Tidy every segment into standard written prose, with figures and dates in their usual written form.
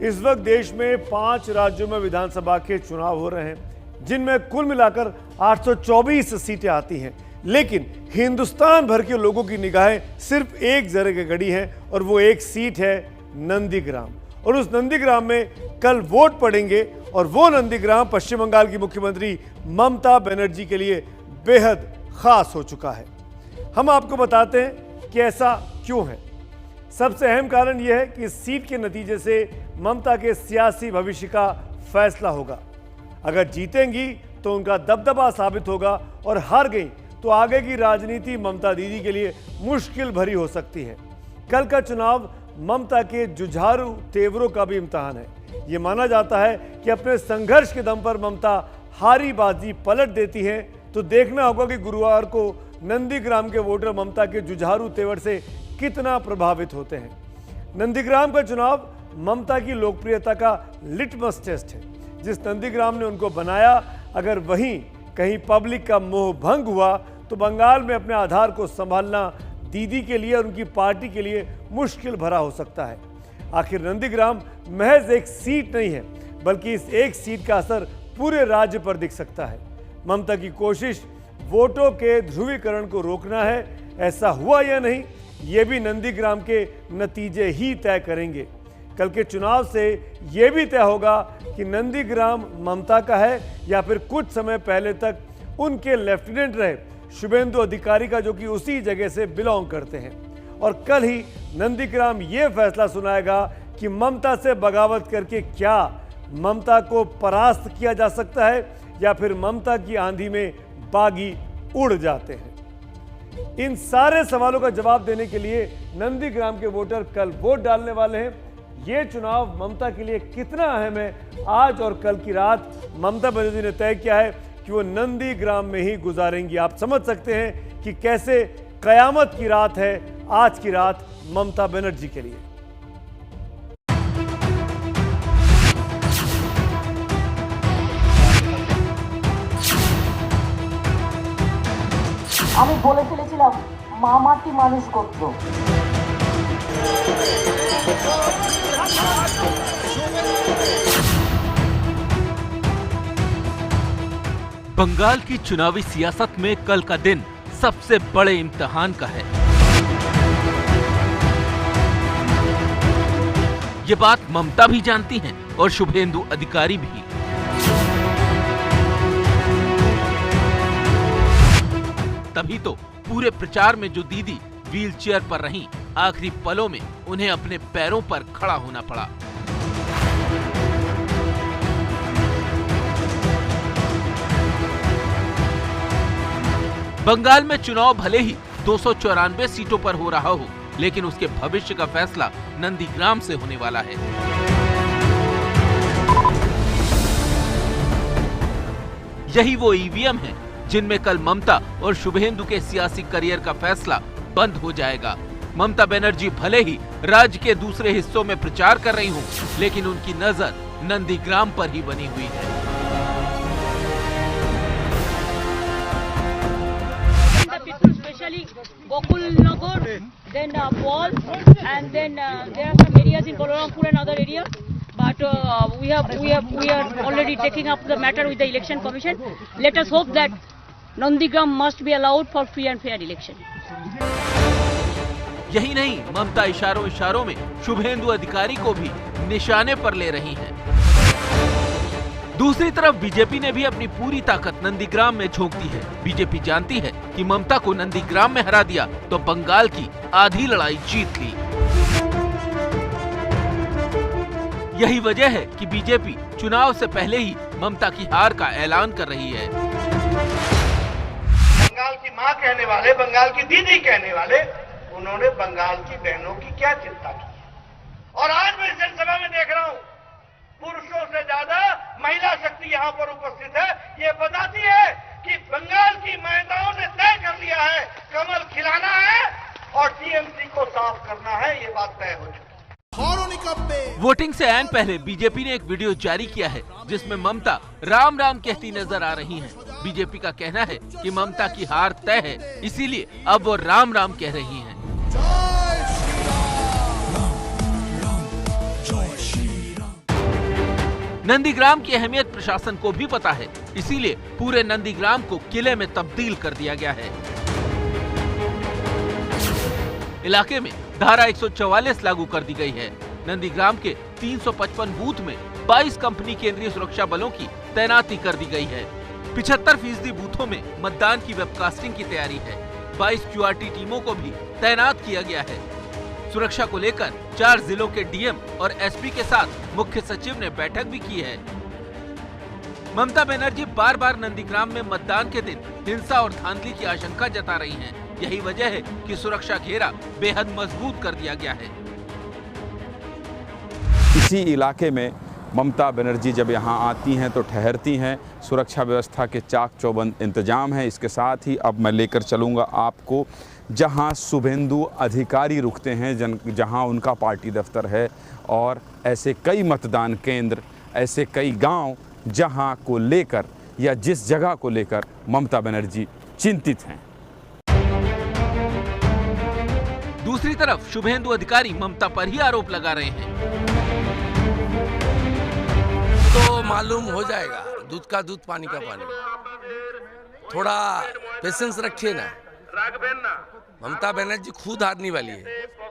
इस वक्त देश में 5 राज्यों में विधानसभा के चुनाव हो रहे हैं, जिनमें कुल मिलाकर 824 सीटें आती हैं। लेकिन हिंदुस्तान भर के लोगों की निगाहें सिर्फ एक जगह गड़ी हैं और वो एक सीट है नंदीग्राम। और उस नंदीग्राम में कल वोट पड़ेंगे और वो नंदीग्राम पश्चिम बंगाल की मुख्यमंत्री ममता बनर्जी के लिए बेहद खास हो चुका है। हम आपको बताते हैं कि ऐसा क्यों है। सबसे अहम कारण यह है कि इस सीट के नतीजे से ममता के सियासी भविष्य का फैसला होगा। अगर जीतेंगी तो उनका दबदबा साबित होगा और हार गई तो आगे की राजनीति ममता दीदी के लिए मुश्किल भरी हो सकती है। कल का चुनाव ममता के जुझारू तेवरों का भी इम्तिहान है। ये माना जाता है कि अपने संघर्ष के दम पर ममता हारी बाजी पलट देती है। तो देखना होगा कि गुरुवार को नंदीग्राम के वोटर ममता के जुझारू तेवर से कितना प्रभावित होते हैं। नंदीग्राम का चुनाव ममता की लोकप्रियता का लिटमस टेस्ट है। जिस नंदीग्राम ने उनको बनाया, अगर वहीं कहीं पब्लिक का मोह भंग हुआ तो बंगाल में अपने आधार को संभालना दीदी के लिए और उनकी पार्टी के लिए मुश्किल भरा हो सकता है। आखिर नंदीग्राम महज एक सीट नहीं है, बल्कि इस एक सीट का असर पूरे राज्य पर दिख सकता है। ममता की कोशिश वोटों के ध्रुवीकरण को रोकना है। ऐसा हुआ या नहीं, ये भी नंदीग्राम के नतीजे ही तय करेंगे। कल के चुनाव से यह भी तय होगा कि नंदीग्राम ममता का है या फिर कुछ समय पहले तक उनके लेफ्टिनेंट रहे शुभेंदु अधिकारी का, जो कि उसी जगह से बिलोंग करते हैं। और कल ही नंदीग्राम ये फैसला सुनाएगा कि ममता से बगावत करके क्या ममता को परास्त किया जा सकता है या फिर ममता की आंधी में बागी उड़ जाते हैं। इन सारे सवालों का जवाब देने के लिए नंदीग्राम के वोटर कल वोट डालने वाले हैं। ये चुनाव ममता के लिए कितना अहम है, आज और कल की रात ममता बनर्जी ने तय किया है कि वो नंदीग्राम में ही गुजारेंगी। आप समझ सकते हैं कि कैसे कयामत की रात है आज की रात ममता बनर्जी के लिए। আমি বলে ফেলেছিলাম মা মাটি মানুষ গোত্র। बंगाल की चुनावी सियासत में कल का दिन सबसे बड़े इम्तिहान का है। ये बात ममता भी जानती हैं और शुभेंदु अधिकारी भी। तभी तो पूरे प्रचार में जो दीदी व्हील चेयर पर रहीं, आखिरी पलों में उन्हें अपने पैरों पर खड़ा होना पड़ा। बंगाल में चुनाव भले ही 294 सीटों पर हो रहा हो, लेकिन उसके भविष्य का फैसला नंदीग्राम से होने वाला है। यही वो ईवीएम है जिनमें कल ममता और शुभेंदु के सियासी करियर का फैसला बंद हो जाएगा। ममता बनर्जी भले ही राज्य के दूसरे हिस्सों में प्रचार कर रही हूं, लेकिन उनकी नजर नंदीग्राम पर ही बनी हुई है। Gokulnagar, then Paul, and then there are some areas in Balarampur and other areas. But we are already taking up the matter with the election commission. Let us hope that Nandigram must be allowed for free and fair election. यही नहीं, ममता इशारों इशारों में शुभेंदु अधिकारी को भी निशाने पर ले रही हैं। दूसरी तरफ बीजेपी ने भी अपनी पूरी ताकत नंदीग्राम में झोंक दी है। बीजेपी जानती है कि ममता को नंदीग्राम में हरा दिया तो बंगाल की आधी लड़ाई जीत ली। यही वजह है कि बीजेपी चुनाव से पहले ही ममता की हार का ऐलान कर रही है। बंगाल की मां कहने वाले, बंगाल की दीदी कहने वाले, उन्होंने बंगाल की बहनों की क्या चिंता की। और आज मैं जनसभा में देख रहा हूं, पुरुषों से ज्यादा महिला शक्ति यहां पर उपस्थित है। ये बताती है कि बंगाल की महिलाओं ने तय कर लिया है कमल खिलाना है और टीएमसी को साफ करना है। ये बात तय हो चुकी है। वोटिंग से ऐन पहले बीजेपी ने एक वीडियो जारी किया है जिसमें ममता राम राम कहती नजर आ रही हैं। बीजेपी का कहना है कि ममता की हार तय है, इसीलिए अब वो राम राम कह रही हैं। नंदीग्राम की अहमियत प्रशासन को भी पता है, इसीलिए पूरे नंदीग्राम को किले में तब्दील कर दिया गया है। इलाके में धारा 144 लागू कर दी गई है। नंदीग्राम के 355 बूथ में 22 कंपनी केंद्रीय सुरक्षा बलों की तैनाती कर दी गई है। 75% बूथों में मतदान की वेबकास्टिंग की तैयारी है। 22 QRT टीमों को भी तैनात किया गया है। सुरक्षा को लेकर 4 जिलों के डीएम और एसपी के साथ मुख्य सचिव ने बैठक भी की है। ममता बनर्जी बार बार नंदीग्राम में मतदान के दिन हिंसा और धांधली की आशंका जता रही हैं। यही वजह है कि सुरक्षा घेरा बेहद मजबूत कर दिया गया है। इसी इलाके में ममता बनर्जी जब यहाँ आती हैं तो ठहरती हैं। सुरक्षा व्यवस्था के चाक चौबंद इंतजाम है। इसके साथ ही अब मैं लेकर चलूँगा आपको जहाँ शुभेंदु अधिकारी रुकते हैं, जहाँ उनका पार्टी दफ्तर है, और ऐसे कई मतदान केंद्र, ऐसे कई गांव जहाँ को लेकर या जिस जगह को लेकर ममता बनर्जी चिंतित हैं। दूसरी तरफ शुभेंदु अधिकारी ममता पर ही आरोप लगा रहे हैं। तो मालूम हो जाएगा, दूध का दूध पानी का पानी। थोड़ा पेशेंस रखिए ना। ममता बनर्जी खुद हारने वाली है,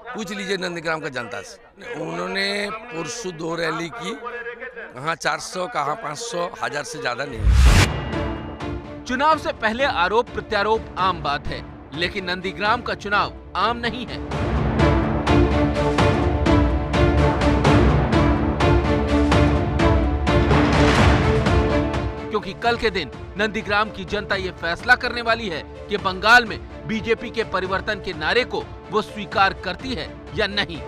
पूछ लीजिए नंदीग्राम का जनता से। उन्होंने परसों 2 रैली की, कहाँ 400 कहाँ 500, 1000 से ज्यादा नहीं। चुनाव से पहले आरोप प्रत्यारोप आम बात है, लेकिन नंदीग्राम का चुनाव आम नहीं है। क्योंकि कल के दिन नंदीग्राम की जनता ये फैसला करने वाली है कि बंगाल में बीजेपी के परिवर्तन के नारे को वो स्वीकार करती है या नहीं।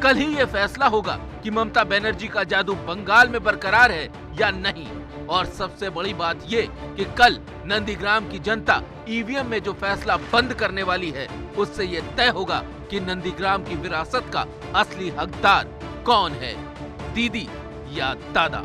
कल ही ये फैसला होगा कि ममता बनर्जी का जादू बंगाल में बरकरार है या नहीं। और सबसे बड़ी बात ये कि कल नंदीग्राम की जनता ईवीएम में जो फैसला बंद करने वाली है, उससे ये तय होगा कि नंदीग्राम की विरासत का असली हकदार कौन है, दीदी या दादा।